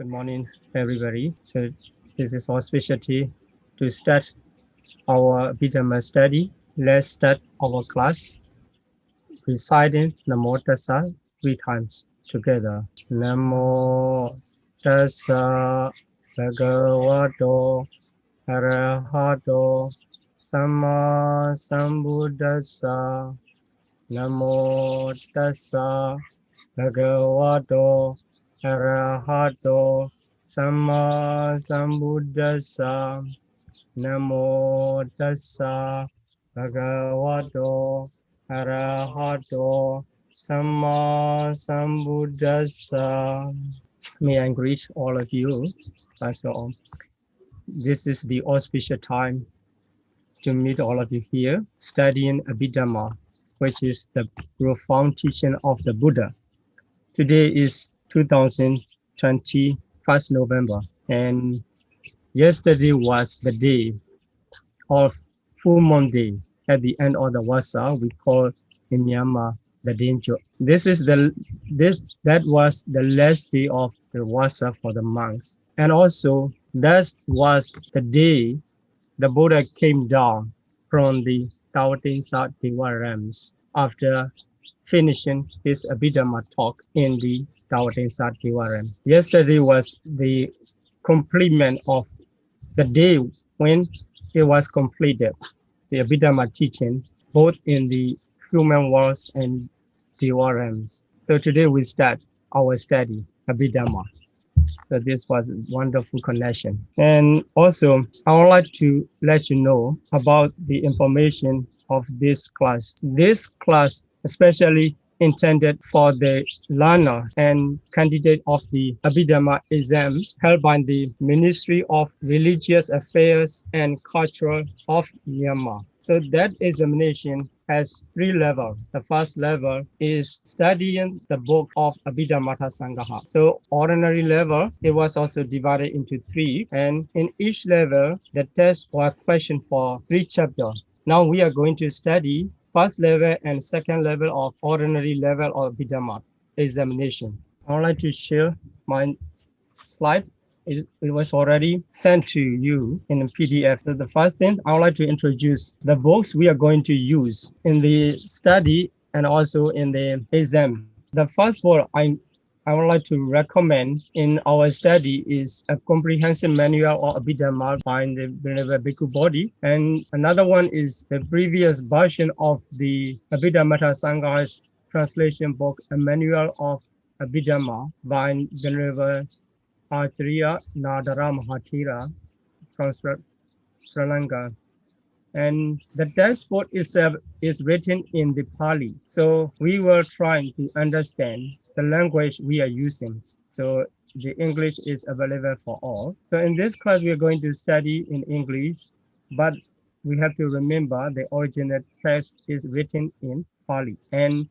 Good morning, everybody. So this is our specialty to start our Abhidhamma study. Let's start our class reciting Namo Tassa 3 times together. Namo Tassa Bhagavato Arahato Sama Sambuddhassa. Namo Tassa Bhagavato Arahato Sama Sambuddhassa. Namo Tassa Bhagavato Arahato Sama Sambuddhassa. May I greet all of you. First of all, this is the auspicious time to meet all of you here, studying Abhidhamma, which is the profound teaching of the Buddha. Today is 2020, 1st November, and yesterday was the day of Full Moon Day. At the end of the Wasa, we call in Myanmar the Danger. That was the last day of the Wasa for the monks, and also that was the day the Buddha came down from the Tawatin Devarams after finishing his Abhidhamma talk in the Tawatin Devaram. Yesterday was the completion of the day when it was completed, the Abhidhamma teaching, both in the human worlds and Devarams. So today we start our study, Abhidhamma. So this was a wonderful connection. And also, I would like to let you know about the information of this class. This class especially intended for the learner and candidate of the Abhidhamma exam held by the Ministry of Religious Affairs and Culture of Myanmar. So that examination has 3 levels. The first level is studying the book of Abhidhamma Sangaha. So ordinary level, it was also divided into 3. And in each level, the test was question for 3 chapters. Now we are going to study first level and second level of ordinary level of Abhidhamma examination. I would like to share my slide. It was already sent to you in a PDF. So the first thing, I would like to introduce the books we are going to use in the study and also in the exam. The first book I would like to recommend in our study is a comprehensive manual of Abhidhamma by the Venerable Bhikkhu Bodhi. And another one is the previous version of the Abhidhamma Sangha's translation book, a manual of Abhidhamma by Venerable Acharya Nadara Mahathira from Sri Lanka. And the dashboard itself is written in the Pali. So we were trying to understand the language we are using. So the English is available for all. So in this class, we are going to study in English, but we have to remember the original text is written in Pali. And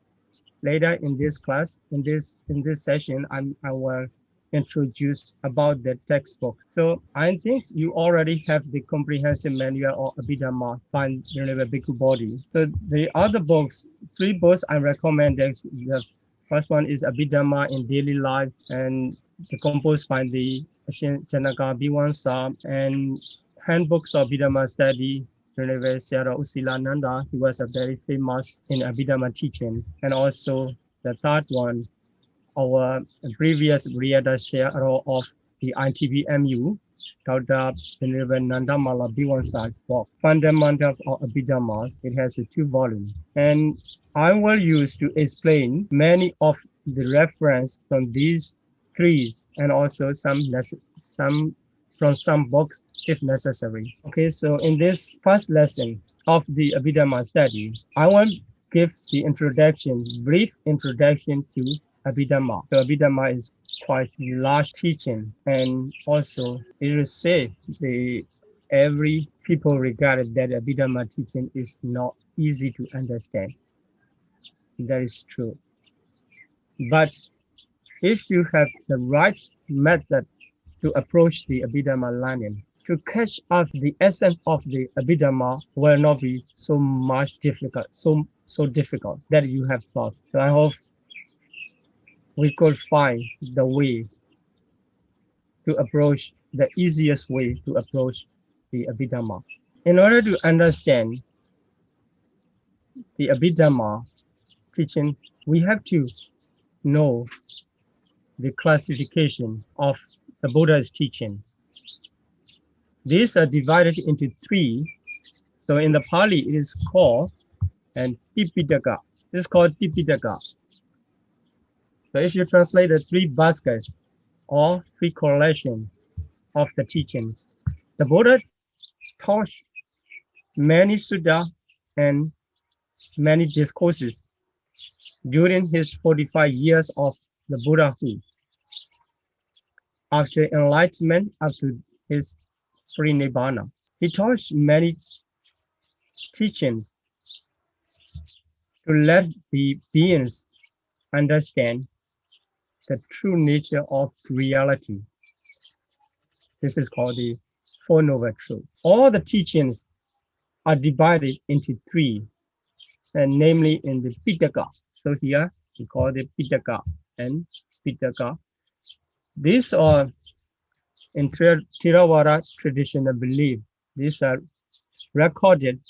later in this class, in this session, I will introduce about the textbook. So I think you already have the comprehensive manual of Abhidhamma by Venerable Bhikkhu Bodhi. So the other books, 3 books I recommend. The first one is Abhidhamma in Daily Life, and composed by the Janaka Biwansa, and Handbooks of Abhidhamma Study, Venerable Sayadaw Usilananda. He was a very famous in Abhidhamma teaching. And also the third one, our previous Riyada share of the ITBMU, Dr. Venerable Nandamala Biwansa's book, Fundamentals of Abhidhamma. It has 2 volumes. And I will use to explain many of the reference from these 3 and also some from some books if necessary. Okay, so in this first lesson of the Abhidhamma study, I want to give the introduction, brief introduction to Abhidhamma. So Abhidhamma is quite large teaching, and also it is said every people regarded that Abhidhamma teaching is not easy to understand. That is true. But if you have the right method to approach the Abhidhamma learning, to catch up the essence of the Abhidhamma will not be so much difficult, so difficult that you have thought. So I hope we could find the way to approach the easiest way to approach the Abhidhamma. In order to understand the Abhidhamma teaching, we have to know the classification of the Buddha's teaching. These are divided into three. So in the Pali, it is called and Tipitaka. This is called Tipitaka. So if you translate the three baskets or three collection of the teachings, the Buddha taught many sutta and many discourses during his 45 years of the Buddhahood. After enlightenment, after his pre-nibbana, he taught many teachings to let the beings understand the true nature of reality. This is called the Four Noble Truths. All the teachings are divided into three, and namely in the Pitaka. So here we call it Pitaka and Pitaka. These are in Theravada traditional belief. These are recorded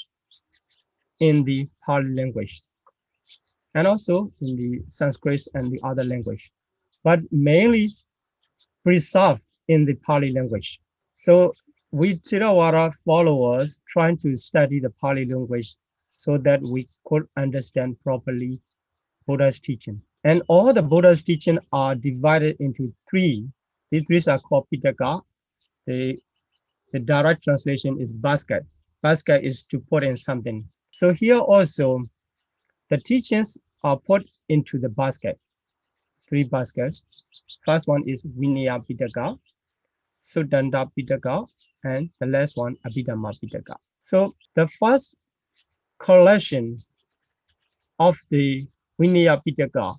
in the Pali language and also in the Sanskrit and the other language, but mainly preserved in the Pali language. So we Theravada followers trying to study the Pali language so that we could understand properly Buddha's teaching. And all the Buddha's teaching are divided into three. These three are called Pitaka. The direct translation is basket. Basket is to put in something. So here also, the teachings are put into the basket, three baskets. First one is Vinaya Pitaka, Suddhanta Pitaka, and the last one, Abhidhamma Pitaka. So the first collection of the Vinaya Pitaka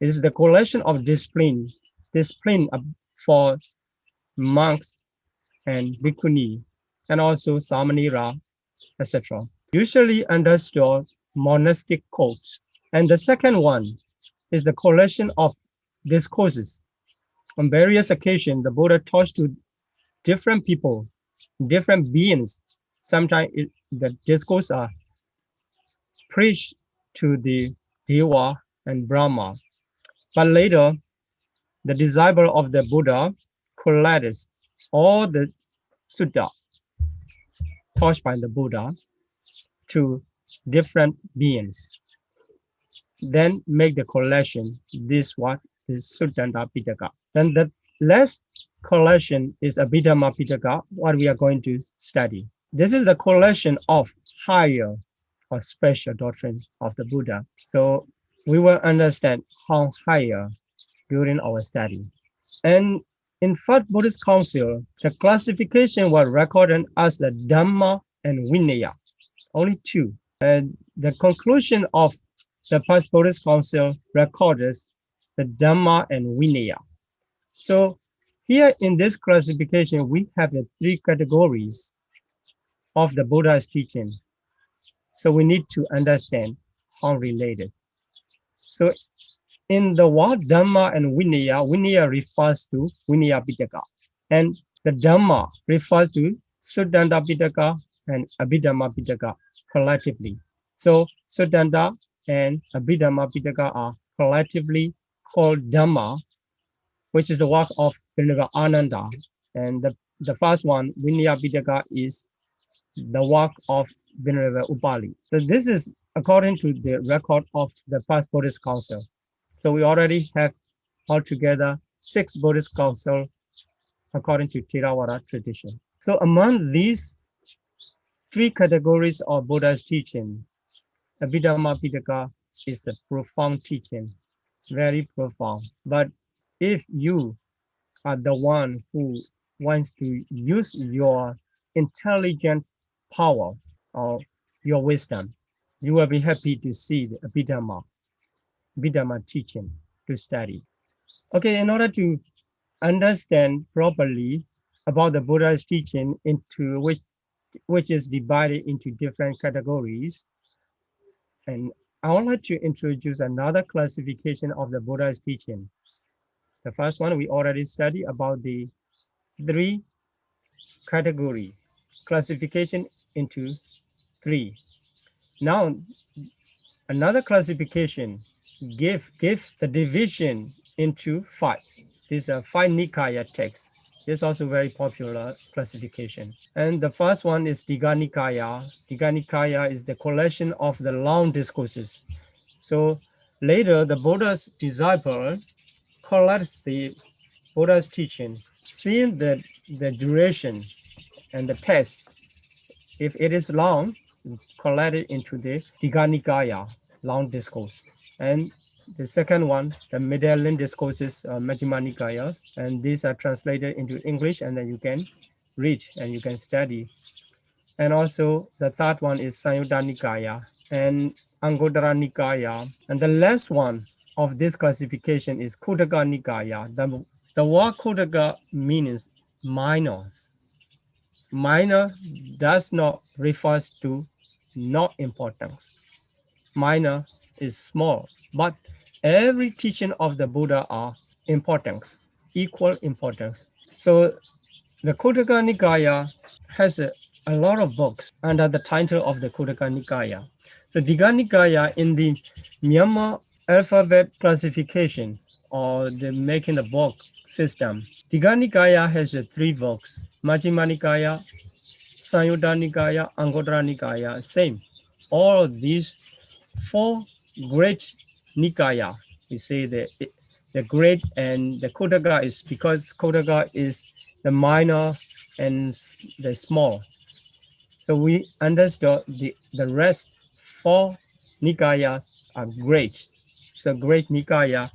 is the collection of discipline for monks and bhikkhuni, and also samanera, etc. Usually understood monastic codes. And the second one is the collection of discourses. On various occasions, the Buddha taught to different people, different beings. Sometimes the discourse are preached to the Deva and Brahma. But later, the disciple of the Buddha collected all the sutta taught by the Buddha to different beings. Then make the collection. This what is Suddhanta Pitaka. Then the last collection is Abhidhamma Pitaka, what we are going to study. This is the collection of higher or special doctrine of the Buddha. So we will understand how higher during our study. And in First Buddhist Council, the classification was recorded as the Dhamma and Vinaya, only two. And the conclusion of the First Buddhist Council records the Dhamma and Vinaya. So here in this classification, we have the three categories of the Buddha's teaching. So we need to understand how related. So in the word Dhamma and Vinaya, Vinaya refers to Vinaya Pitaka, and the Dhamma refers to Suddhanta Pitaka and Abhidhamma Pitaka collectively. So Suddhanta and Abhidhamma Pitaka are collectively called Dhamma, which is the work of Venerable Ananda. And the first one, Vinaya Pitaka, is the work of Venerable Upali. So this is according to the record of the First Buddhist Council. So we already have altogether 6 Buddhist councils according to Theravada tradition. So among these 3 categories of Buddha's teaching, Abhidhamma Pitaka is a profound teaching, very profound. But if you are the one who wants to use your intelligent power or your wisdom, you will be happy to see the Abhidhamma teaching to study. Okay, in order to understand properly about the Buddha's teaching, into which is divided into different categories, and I would like to introduce another classification of the Buddha's teaching. The first one we already studied about the three category classification into three. Now another classification give the division into five. These are five Nikaya texts. This is also very popular classification. And the first one is Digha Nikaya. Digha Nikaya is the collection of the long discourses. So later, the Buddha's disciple collects the Buddha's teaching, seeing the duration and the text. If it is long, collect it into the Digha Nikaya, long discourse. And the second one, the Medallion discourses, Majjhima Nikaya, and these are translated into English, and then you can read and you can study. And also the third one is Samyutta Nikaya and Anguttara Nikaya. And the last one of this classification is Khuddaka Nikaya. The word Khuddaka means minors. Minor does not refer to not importance. Minor is small, but every teaching of the Buddha are importance, equal importance. So the Khuddaka Nikaya has a lot of books under the title of the Khuddaka Nikaya. So Digha Nikaya in the Myanmar alphabet classification or the making a book system, Digha Nikaya has three books, Majjhima Nikaya, Samyutta Nikaya, Anguttara Nikaya, same. All of these four great Nikaya, we say the great and the Khuddaka is because Khuddaka is the minor and the small. So we understood the rest four Nikayas are great. So great Nikaya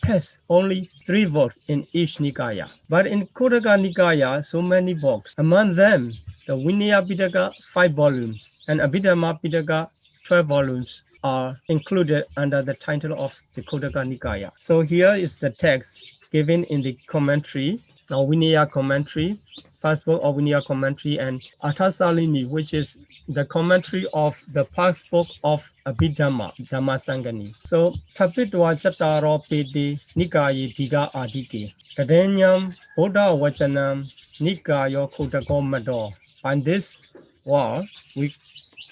has only three books in each Nikaya. But in Khuddaka Nikaya, so many books. Among them, the Vinaya Pitaka, 5 volumes, and Abhidhamma Pitaka, 12 volumes, are included under the title of the Khuddaka Nikaya. So here is the text given in the commentary, or Vinaya commentary, first book of Vinaya commentary, and Athasalini, which is the commentary of the first book of Abhidhamma, Dhammasangani. So, Tapitwa Chataro Piti Nikayi Diga Adike, Kadenyam Buddha Vachanam Nikayo Khuddako Mado. On this wall, we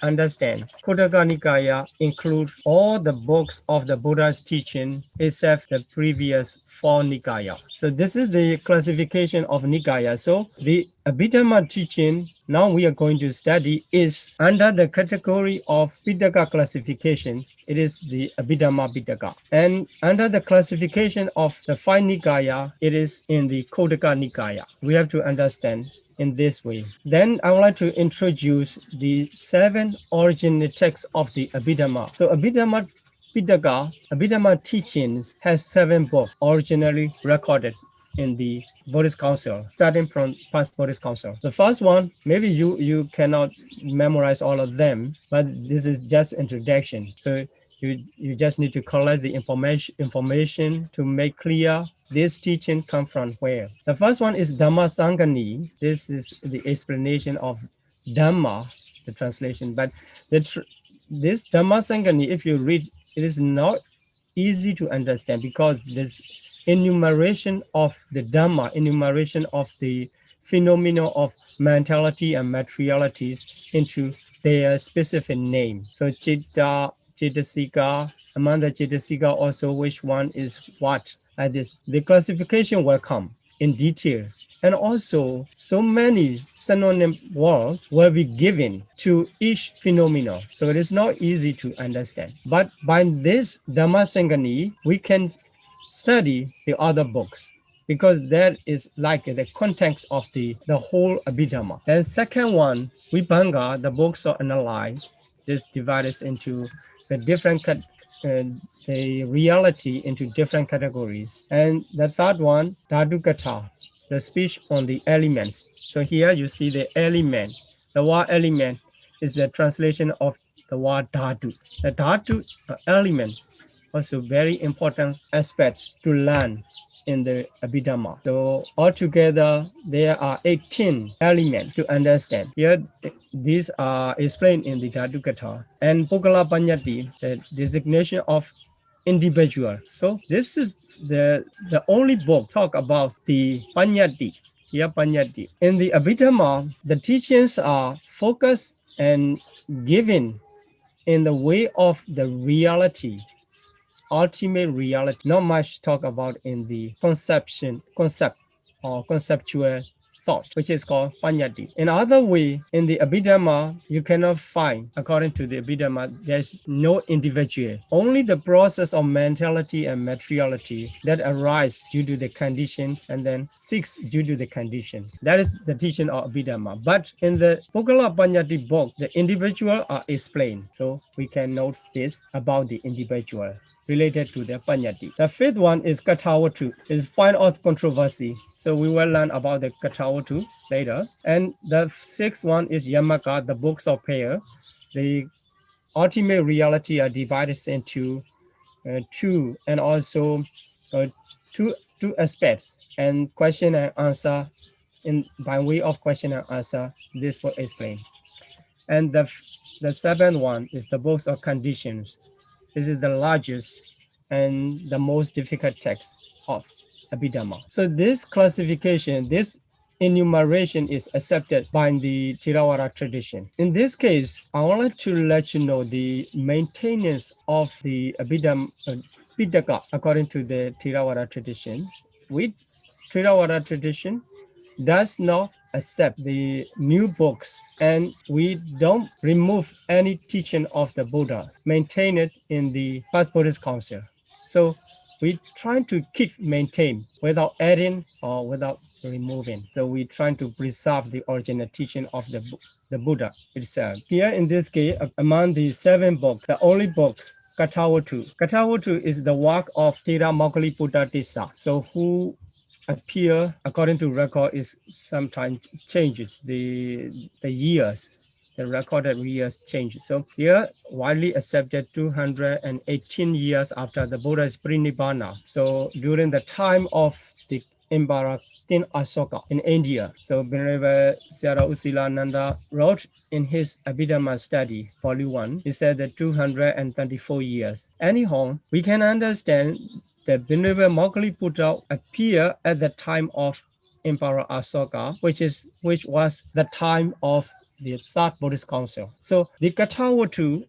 understand Khuddaka Nikaya includes all the books of the Buddha's teaching except the previous 4 Nikaya. So this is the classification of Nikaya. So the Abhidhamma teaching now we are going to study is under the category of Pitaka classification. It is the Abhidhamma Pitaka. And under the classification of the 5 Nikaya, it is in the Khuddaka Nikaya. We have to understand in this way. Then I would like to introduce the 7 original texts of the Abhidhamma. So Abhidhamma Pitaka, Abhidhamma teachings has 7 books originally recorded in the Buddhist Council, starting from past Buddhist Council. The first one, maybe you cannot memorize all of them, but this is just introduction. So you just need to collect the information to make clear this teaching come from where. The first one is Dhammasangani. This is the explanation of Dhamma, the translation. But this Dhammasangani, if you read, it is not easy to understand because this enumeration of the Dhamma, enumeration of the phenomena of mentality and materialities into their specific name. So Chitta, Chittasika, among the Chittasika also which one is what. Like this, the classification will come in detail. And also, so many synonym words will be given to each phenomenon. So it is not easy to understand. But by this Dhammasangani, we can study the other books because that is like the context of the whole Abhidhamma. Then second one, Vibhanga, the books are analyzed. This divides into the different the reality into different categories. And the third one, Dhadukatha, the speech on the elements. So here you see the element. The word element is the translation of the word dhatu. The dhatu element also very important aspect to learn in the Abhidhamma. So altogether, there are 18 elements to understand. Here, these are explained in the Dhatu Katha. And Pukala Panyati, the designation of individual. So this is the only book talk about the Panyati. Yeah, Panyati. In the Abhidhamma, the teachings are focused and given in the way of the reality, ultimate reality. Not much talk about in the concept or conceptual thought, which is called Panyati. In other way, in the Abhidhamma, you cannot find, according to the Abhidhamma, there's no individual. Only the process of mentality and materiality that arise due to the condition and then cease due to the condition. That is the teaching of Abhidhamma. But in the Pukala Panyati book, the individual are explained. So we can note this about the individual related to the Panyati. The fifth one is Katawatu, is fine art controversy. So we will learn about the Katawatu later. And the sixth one is Yamaka, the books of prayer. The ultimate reality are divided into two and also two aspects, and question and answer. In by way of question and answer, this will explain. And the seventh one is the books of conditions. This is the largest and the most difficult text of Abhidhamma. So this classification, this enumeration is accepted by the Theravada tradition. In this case, I would like to let you know the maintenance of the Abhidhamma Pitaka according to the Theravada tradition. With Theravada tradition does not accept the new books, and we don't remove any teaching of the Buddha, maintain it in the First Buddhist Council. So we try to keep maintain without adding or without removing. So we try to preserve the original teaching of the Buddha itself. Here in this case, among the 7 books, the only books Katawatu. Katawatu is the work of Thera Mauggaliputra Tissa. So who appear according to record is sometimes changes the years. The recorded years changes. So here widely accepted 218 years after the Buddha's Prinivana. So during the time of the Emperor King Asoka in India. So Venerable Sayadaw U Silananda wrote in his Abhidhamma study, volume 1, he said that 234 years. Anyhow, we can understand that Venerable Mauggaliputra appeared at the time of Emperor Asoka, which was the time of the Third Buddhist Council. So the Katawatu,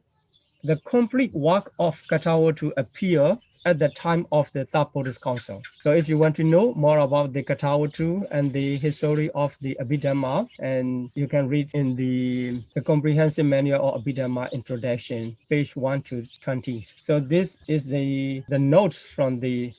the complete work of Katawatu appear at the time of the Third Buddhist Council. So if you want to know more about the Katawatu and the history of the Abhidhamma, and you can read in the comprehensive manual of Abhidhamma introduction, page 1 to 20. So this is the notes from the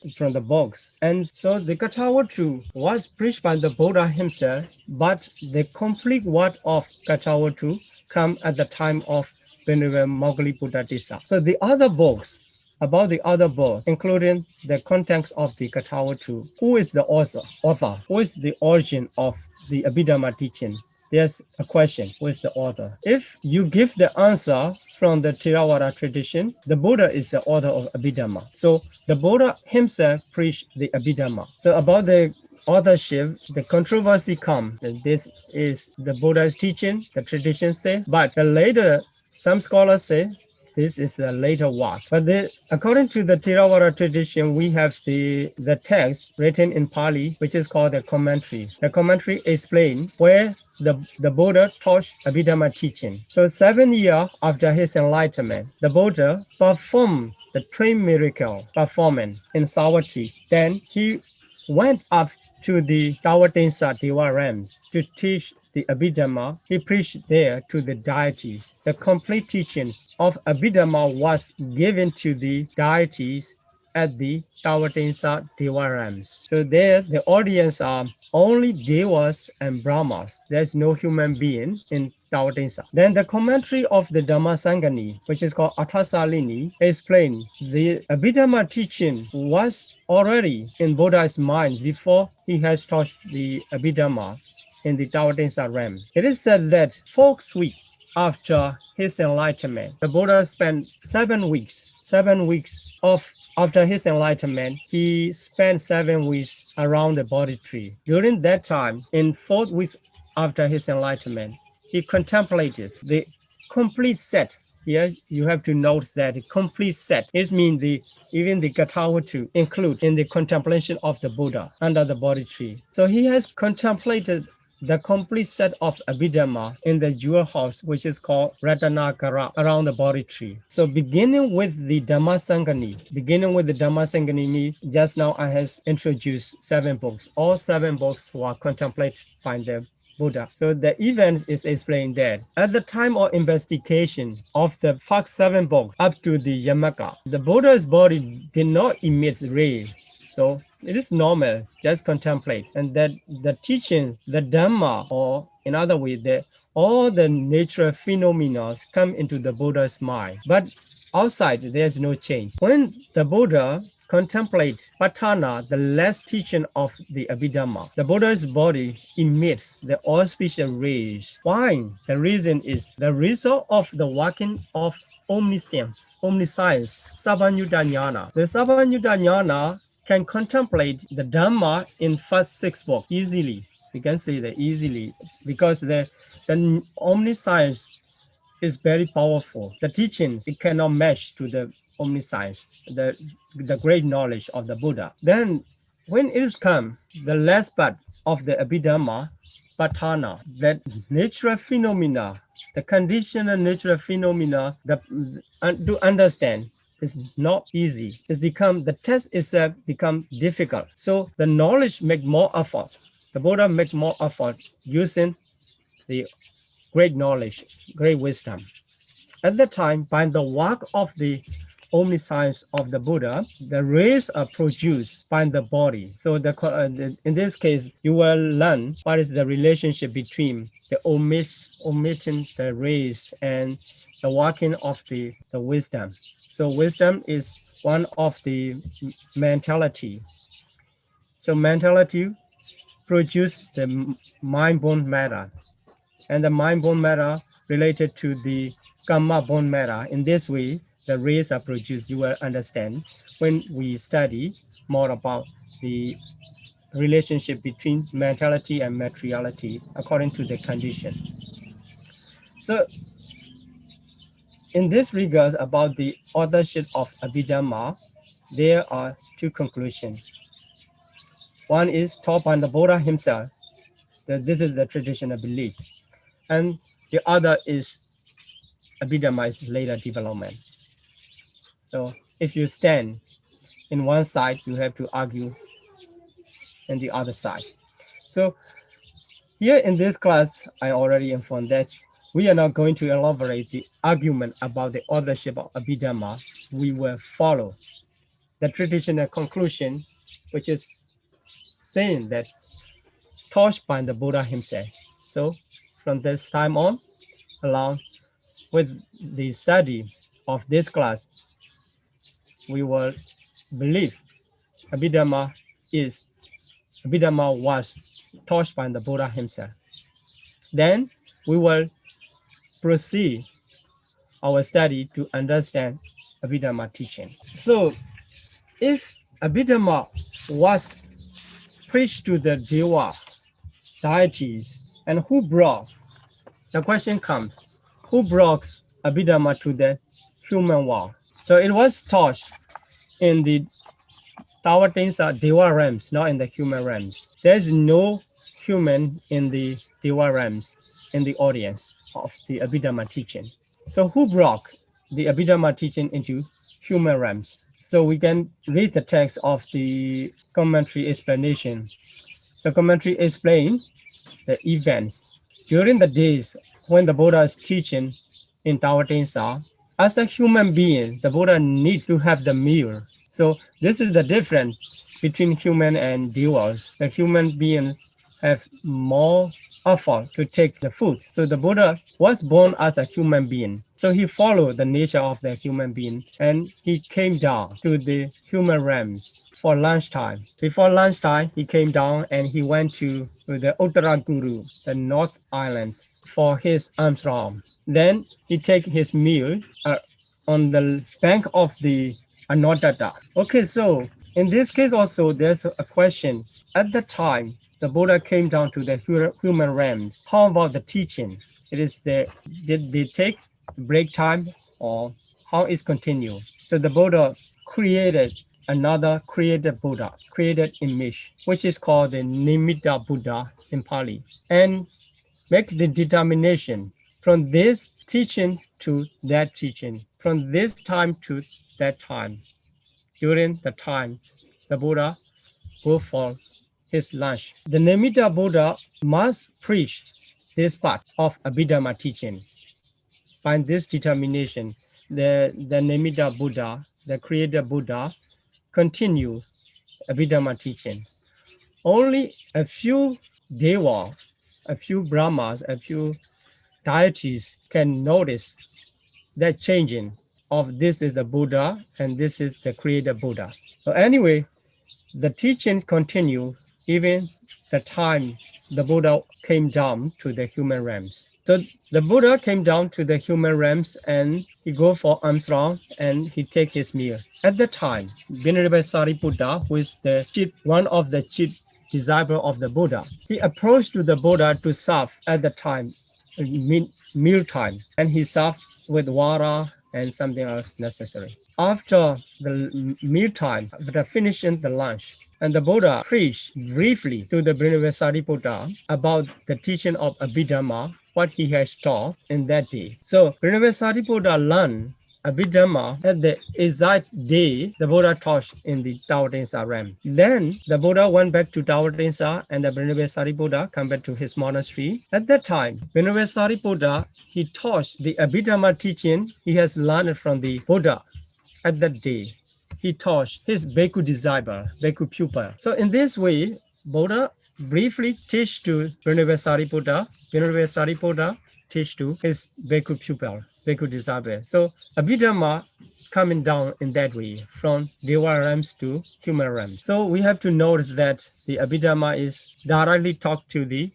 books. And so the Katawatu was preached by the Buddha himself, but the complete word of Katawatu come at the time of Venerable Mauggaliputra Tissa. So the other books, about the other books, including the context of the Katawatu, who is the author? Who is the origin of the Abhidhamma teaching? There's a question, who is the author? If you give the answer from the Theravada tradition, the Buddha is the author of Abhidhamma. So the Buddha himself preached the Abhidhamma. So about the authorship, the controversy comes. This is the Buddha's teaching, the tradition say, but the later, some scholars say, this is a later work. But according to the Theravada tradition, we have the text written in Pali, which is called the commentary. The commentary explains where the Buddha taught Abhidhamma teaching. So 7 years after his enlightenment, the Buddha performed the twin miracle performance in Savatthi. Then he went up to the Tawatinsa Deva realms to teach the Abhidhamma. He preached there to the deities. The complete teachings of Abhidhamma was given to the deities at the Tawatinsa Deva realms. So there the audience are only Devas and Brahmas. There's no human being in Tawatinsa. Then the commentary of the Dhammasangani, which is called Athasalini, explained the Abhidhamma teaching was already in Buddha's mind before he has taught the Abhidhamma in the Tawatinsa realm. It is said that 4 weeks after his enlightenment, the Buddha spent 7 weeks after his enlightenment, he spent 7 weeks around the Bodhi tree. During that time, in 4 weeks after his enlightenment, he contemplated the complete set Here you have to note that the complete set. It means even the Gatawa to include in the contemplation of the Buddha under the Bodhi tree. So he has contemplated the complete set of Abhidhamma in the jewel house, which is called Ratanakara, around the Bodhi tree. So beginning with the Dhammasangani, just now I has introduced 7 books. All 7 books were contemplated by the Buddha. So the event is explained there. At the time of investigation of the first 7 books up to the Yamaka, the Buddha's body did not emit ray. So it is normal, just contemplate. And that the teaching, the Dhamma, or in other words, all the natural phenomena come into the Buddha's mind. But outside, there's no change. When the Buddha contemplate Patana, the last teaching of the Abhidhamma, the Buddha's body emits the auspicious rays. Why? The reason is the result of the working of omniscience, Sabanyuta Jnana. The Sabanyuta Jnana can contemplate the Dhamma in first 6 books easily. We can say that easily because the omniscience is very powerful. The teachings, it cannot match to the omniscience, the great knowledge of the Buddha. Then when it is come, the last part of the Abhidhamma, Patana, that natural phenomena, the conditional natural phenomena, to understand is not easy. The test itself become difficult. So the knowledge make more effort. The Buddha make more effort using the great knowledge, great wisdom. At that time, by the work of the omniscience of the Buddha, the rays are produced by the body. So in this case, you will learn what is the relationship between the omitting the rays and the working of the wisdom. So wisdom is one of the mentality. So mentality produces the mind-bone matter. And the mind-bone matter related to the karma-bone matter. In this way, the rays are produced. You will understand when we study more about the relationship between mentality and materiality according to the condition. So in this regard about the authorship of Abhidhamma, there are 2 conclusions. One is taught by the Buddha himself, that this is the traditional belief. And the other is Abhidhamma is later development. So if you stand in one side, you have to argue in the other side. So here in this class, I already informed that we are not going to elaborate the argument about the authorship of Abhidhamma. We will follow the traditional conclusion, which is saying that taught by the Buddha himself. So from this time on, along with the study of this class, we will believe Abhidhamma was taught by the Buddha himself. Then we will proceed our study to understand Abhidhamma teaching. So if Abhidhamma was preached to the Deva, deities, and who brought, the question comes, who brought Abhidhamma to the human world? So it was taught in the Tawatinsa Deva realms, not in the human realms. There's no human in the Deva realms in the audience of the Abhidhamma teaching. So who brought the Abhidhamma teaching into human realms? So we can read the text of the commentary explanation. So commentary explain the events during the days when the Buddha is teaching in Tawatinsa. As a human being, the Buddha needs to have the meal. So this is the difference between human and devas. The human beings have more effort to take the food. So the Buddha was born as a human being. So he followed the nature of the human being and he came down to the human realms for lunchtime. Before lunchtime, he came down and he went to the Uttaraguru, the North Islands, for his alms round. Then he take his meal on the bank of the Anodata. Okay, so in this case also, there's a question. At the time, the Buddha came down to the human realms. How about the teaching? Did they take break time or how it's continued. So the Buddha created another created Buddha, created image, which is called the Nimitta Buddha in Pali, and make the determination from this teaching to that teaching, from this time to that time. During the time the Buddha go for his lunch, the Nimitta Buddha must preach this part of Abhidhamma teaching. By this determination, the Nimitta Buddha, the creator Buddha, continue Abhidhamma teaching. Only a few Deva, a few Brahmas, a few deities can notice that changing of this is the Buddha and this is the creator Buddha. So anyway, the teachings continue even the time the Buddha came down to the human realms. So the Buddha came down to the human realms and he go for almsround and he take his meal. At the time, Venerable Sariputta, who is the chief, one of the chief disciple of the Buddha, he approached to the Buddha to serve at the time, meal time, and he served with water and something else necessary. After the meal time, after finishing the lunch, and the Buddha preached briefly to the Venerable Sariputta about the teaching of Abhidhamma, what he has taught in that day. So Venerable Sariputta learned Abhidhamma at the exact day the Buddha taught in the Tawatensa realm. Then the Buddha went back to Tawatensa and the Venerable Sariputta come back to his monastery. At that time, Venerable Sariputta, he taught the Abhidhamma teaching he has learned from the Buddha at that day. He taught his Bhikkhu disciple, Bhikkhu pupil. So in this way, Buddha briefly teach to Venerable Sariputta teach to his Bhikkhu pupil, Bhikkhu disciple. So Abhidhamma coming down in that way from Deva realms to human realms. So we have to notice that the Abhidhamma is directly talked to the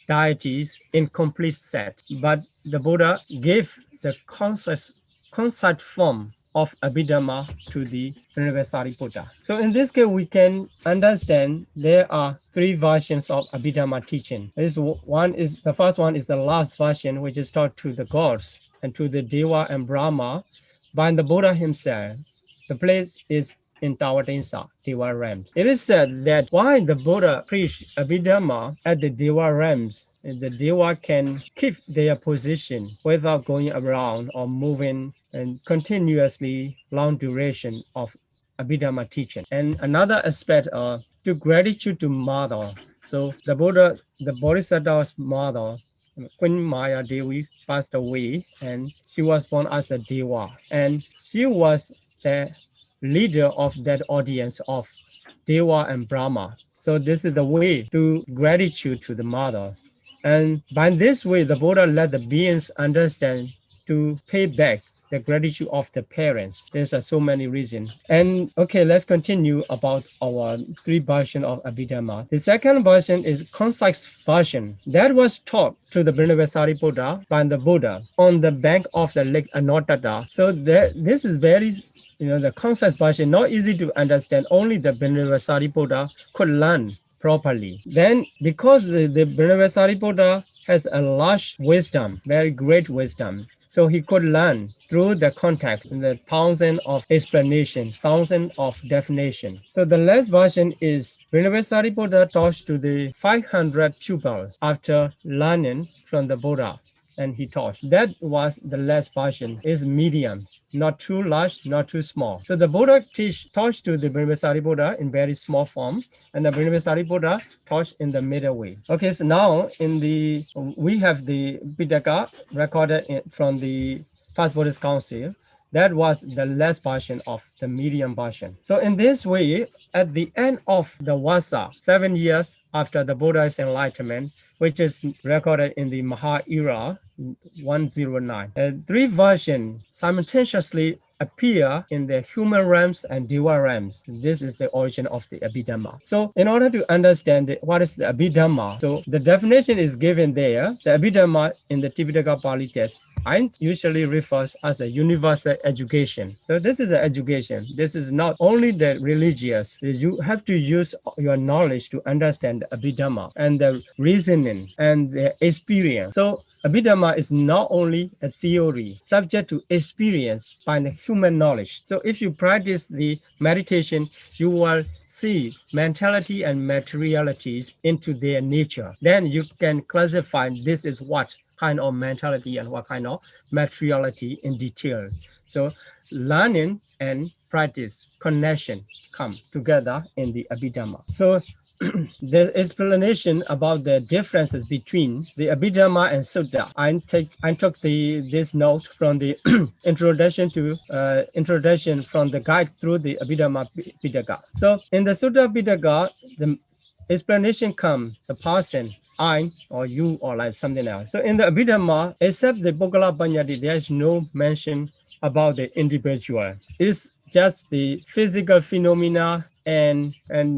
deities in complete set, but the Buddha gave the concept form of Abhidhamma to the Venerable Sariputta. So in this case, we can understand there are three versions of Abhidhamma teaching. The first one is the last version, which is taught to the gods and to the Deva and Brahma by the Buddha himself. The place is in Tawatensa, Deva realms. It is said that while the Buddha preached Abhidhamma at the Deva realms, the Deva can keep their position without going around or moving and continuously long duration of Abhidhamma teaching. And another aspect to gratitude to mother. So the Buddha, the Bodhisattva's mother, Queen Maya Devi, passed away and she was born as a Deva. And she was the leader of that audience of Deva and Brahma. So this is the way to gratitude to the mother. And by this way, the Buddha let the beings understand to pay back the gratitude of the parents. There's so many reasons. And okay, let's continue about our three versions of Abhidhamma. The second version is concise version. That was taught to the Venerable Sariputta by the Buddha on the bank of the lake Anottata. So this is very, the concise version, not easy to understand. Only the Venerable Sariputta could learn properly. Then because the Venerable Sariputta has a large wisdom, very great wisdom, so he could learn through the context, the thousand of explanation, thousand of definition. So the last version is Venerable Sariputta taught to the 500 pupils after learning from the Buddha. And he taught. That was the last version, is medium, not too large, not too small. So the Buddha taught to the Venerable Sariputta in very small form, and the Venerable Sariputta taught in the middle way. Okay, so now we have the Pitaka recorded from the First Buddhist Council. That was the last version of the medium version. So in this way, at the end of the Vasa, 7 years after the Buddha's enlightenment, which is recorded in the Maha era 109, three versions simultaneously appear in the human realms and Deva realms. This is the origin of the Abhidhamma. So in order to understand what is the Abhidhamma, so the definition is given there. The Abhidhamma in the Tipitaka Pali text usually refers as a universal education. So this is an education. This is not only the religious. You have to use your knowledge to understand the Abhidhamma and the reasoning and the experience. So Abhidhamma is not only a theory subject to experience by the human knowledge. So if you practice the meditation, you will see mentality and materialities into their nature. Then you can classify this is what kind of mentality and what kind of materiality in detail. So learning and practice connection come together in the Abhidhamma. So the explanation about the differences between the Abhidhamma and Sutta. I took this note from the introduction from the guide through the Abhidhamma Pitaka. So in the Sutta Pitaka, the explanation comes the person, I or you or like something else. So in the Abhidhamma, except the Bogala Panyati, there is no mention about the individual. It is just the physical phenomena and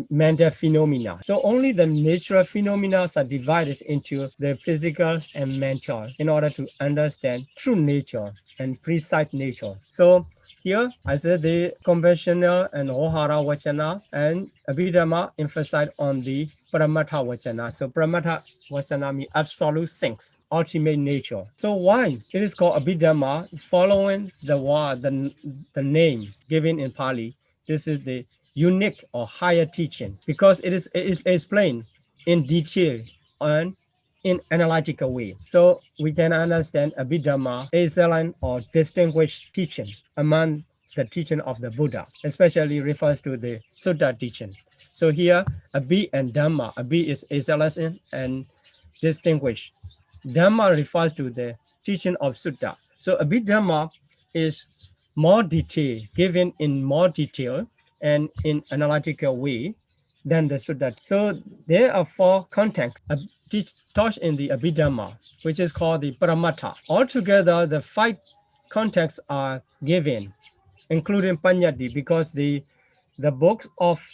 mental phenomena. So only the natural phenomena are divided into the physical and mental in order to understand true nature and precise nature. So here, I said the conventional and Ohara Vachana and Abhidhamma emphasize on the Paramatha Vachana. So Paramatha Vachana means absolute things, ultimate nature. So why it is called Abhidhamma? Following the name given in Pali, this is the unique or higher teaching because it is explained in detail and in analytical way. So we can understand Abhidhamma, excellent or distinguished teaching among the teaching of the Buddha, especially refers to the Sutta teaching. So here, Abhi and Dhamma. Abhi is excellence and distinguished. Dhamma refers to the teaching of Sutta. So Abhidhamma is more detail, given in more detail and in analytical way than the Sutta. So there are four contexts taught in the Abhidhamma, which is called the Paramatha. Altogether, the five contexts are given, including Panyati, because the books of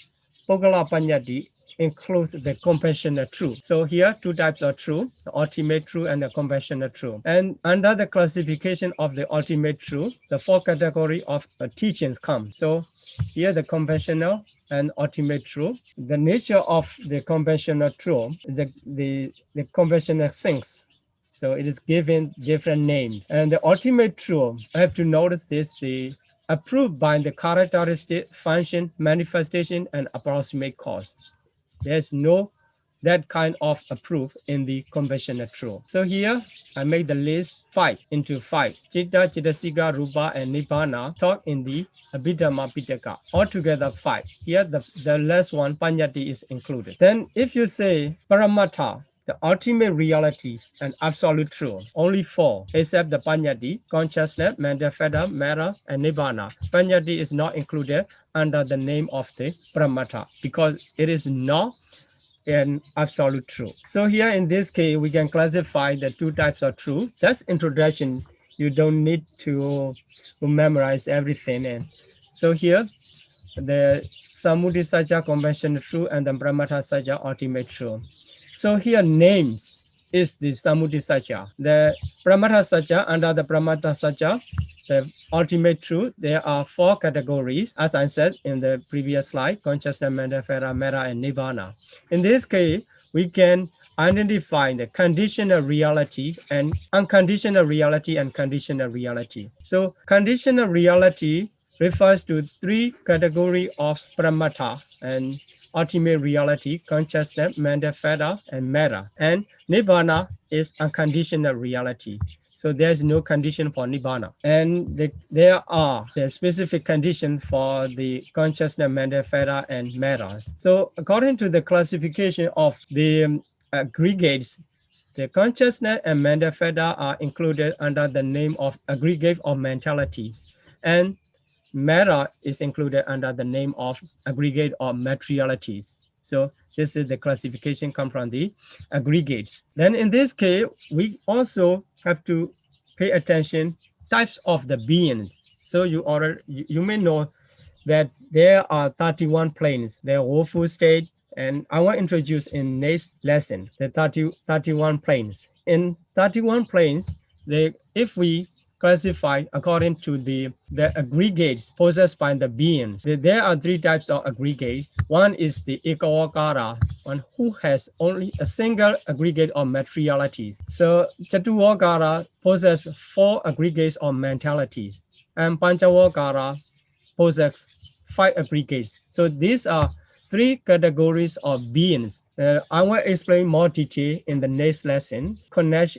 Pogala Panyati includes the compassionate truth. So here, two types of truth, the ultimate truth and the compassionate truth. And under the classification of the ultimate truth, the four category of teachings come. So here, the conventional and ultimate truth. The nature of the conventional truth, the conventional things. So it is given different names. And the ultimate truth, I have to notice this, the approved by the characteristic, function, manifestation, and approximate cause. There's no that kind of approved in the conventional truth. So here, I made the list 5 into 5. Chitta, Chittasika, Rupa, and Nibbana taught in the Abhidhamma Pitaka. Altogether 5. Here, the last one, Panyati, is included. Then if you say Paramatha, the ultimate reality and absolute truth, only 4, except the Panyati, consciousness, mental fetter, matter, and Nibbana. Panyati is not included under the name of the Paramatha because it is not an absolute truth. So here in this case, we can classify the two types of truth. That's introduction. You don't need to memorize everything. And so here, the Samudhi Satya, conventional truth, and the Paramatha Satya, ultimate truth. So here names is the Samudhi Satya. The Paramatha Satya, under the Paramatha Satya, the ultimate truth, there are 4 categories, as I said in the previous slide, consciousness, mental, fetter, matter, and Nibbana. In this case, we can identify the conditional reality and unconditional reality and conditional reality. So conditional reality refers to 3 categories of Paramatha and ultimate reality, consciousness, mental, fetter, and matter. And Nibbana is unconditional reality. So there's no condition for Nibbana. And there are the specific conditions for the consciousness, mental, fetter, and matter. So according to the classification of the aggregates, the consciousness and mental fetter are included under the name of aggregate of mentalities. And matter is included under the name of aggregate of materialities. So this is the classification come from the aggregates. Then in this case, we also have to pay attention types of the beings. So you may know that there are 31 planes. There are woeful state, and I will introduce in next lesson the 31 planes. In 31 planes, if we classify according to the aggregates possessed by the beings, there are 3 types of aggregates. One is the Ekawakara, one who has only a single aggregate of materialities. So Chaturvakara possesses 4 aggregates of mentalities, and Panchavakara possesses 5 aggregates. So these are 3 categories of beings. I will explain more detail in the next lesson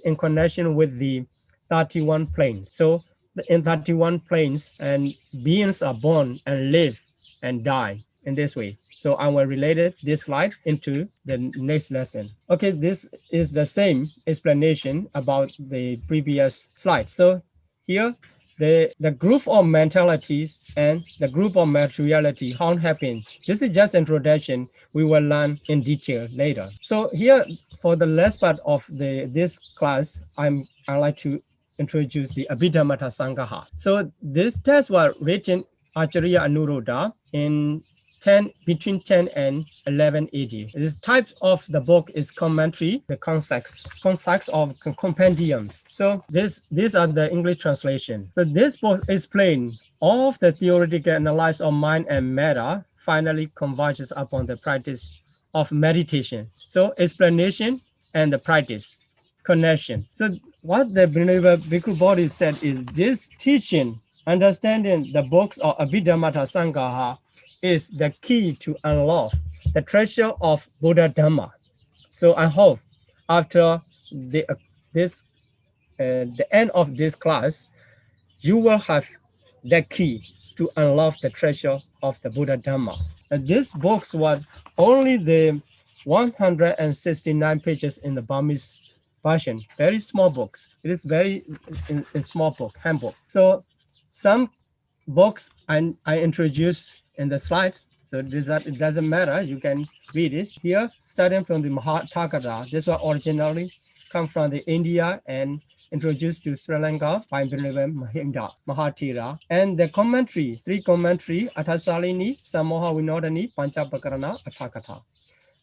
in connection with the 31 planes. So in 31 planes, and beings are born and live and die in this way. So I will relate this slide into the next lesson. Okay, this is the same explanation about the previous slide. So here, the group of mentalities and the group of materiality, how it happened. This is just introduction. We will learn in detail later. So here, for the last part of this class, I like to introduce the Abhidhamma Sangaha. So this text was written Acharya Anuruddha in between 10 and 11 AD. This type of the book is commentary, the concepts of compendiums. So these are the English translation. So this book explains all of the theoretical analysis of mind and matter, finally converges upon the practice of meditation. So explanation and the practice, connection. So what the Bhikkhu Bodhi said is this teaching, understanding the books of Abhidhamma Sangaha, is the key to unlock the treasure of Buddha Dhamma. So I hope after the end of this class, you will have the key to unlock the treasure of the Buddha Dhamma. And this book was only the 169 pages in the Burmese version, very small books. It is very in small book, handbook. So some books I introduced in the slides, so it doesn't matter, you can read it. Here, starting from the Mahatthakara, this was originally come from the India and introduced to Sri Lanka by Mahinda Mahathira. And the commentary, 3 commentary, Athasalini, Samoha Vinodani, Panchapakarana, Athakatha.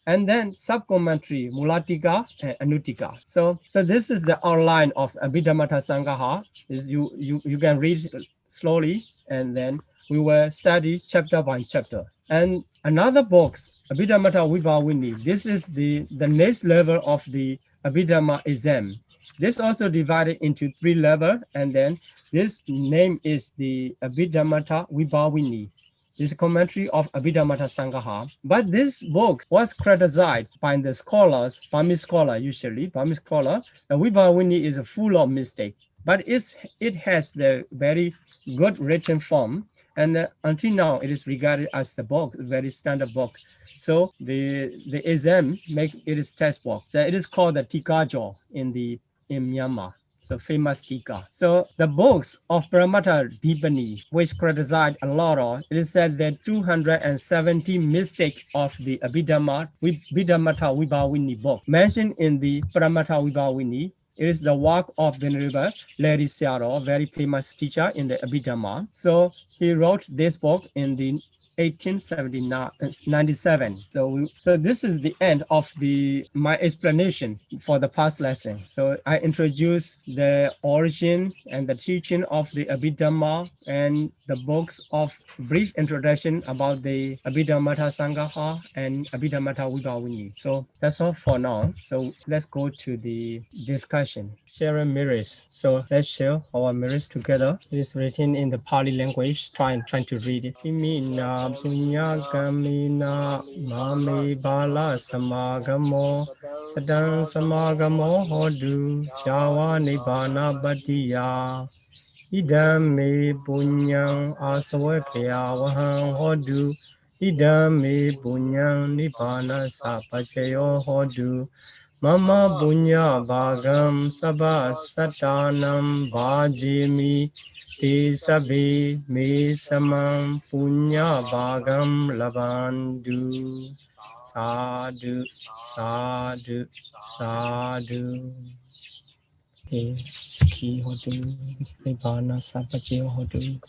And then sub-commentary, Mulatika and Anutika. So this is the outline of Abhidhamma Sangaha. You can read slowly, and then we will study chapter by chapter. And another book, Abhidhamma Vibhavini, this is the next level of the Abhidhamma exam. This also divided into 3 levels, and then this name is the Abhidhamma Vibhavini. This is a commentary of Abhidhamma Sangaha. But this book was criticized by the scholars, Burmese scholar usually, Burmese scholar. The Vibhavini is full of mistakes, but it has the very good written form. And until now, it is regarded as the book, a very standard book. So the exam make it is test book. So it is called the Tikajo in Myanmar. So famous Tika. So the books of Paramattha Dipani, which criticized a lot of, it is said that 270 mistakes of the Abhidhamma Vibhavini book mentioned in the Paramattha Vibhavini. It is the work of Venerable Larry Searo, very famous teacher in the Abhidhamma. So he wrote this book in the 1897. So this is the end of my explanation for the past lesson. So I introduced the origin and the teaching of the Abhidhamma and the books of brief introduction about the Abhidhamma Sangaha and Abhidhamma Vibhavini. So that's all for now. So let's go to the discussion. Sharing mirrors. So let's share our mirrors together. It is written in the Pali language. Trying to read it. Imina punya kamina mame bala samagamo sadang samagamo hodu jawa nibbana batiya idam me punyang asawakya wahang hodu idam me punyang nibbana sapachayo hodu Mama punya bhagam sabha satanam bhajimi te sabhe me samam punya bhagam labandu. Sadhu, sadhu, sadhu. Sakhi hodu, nibbana sapache hodu.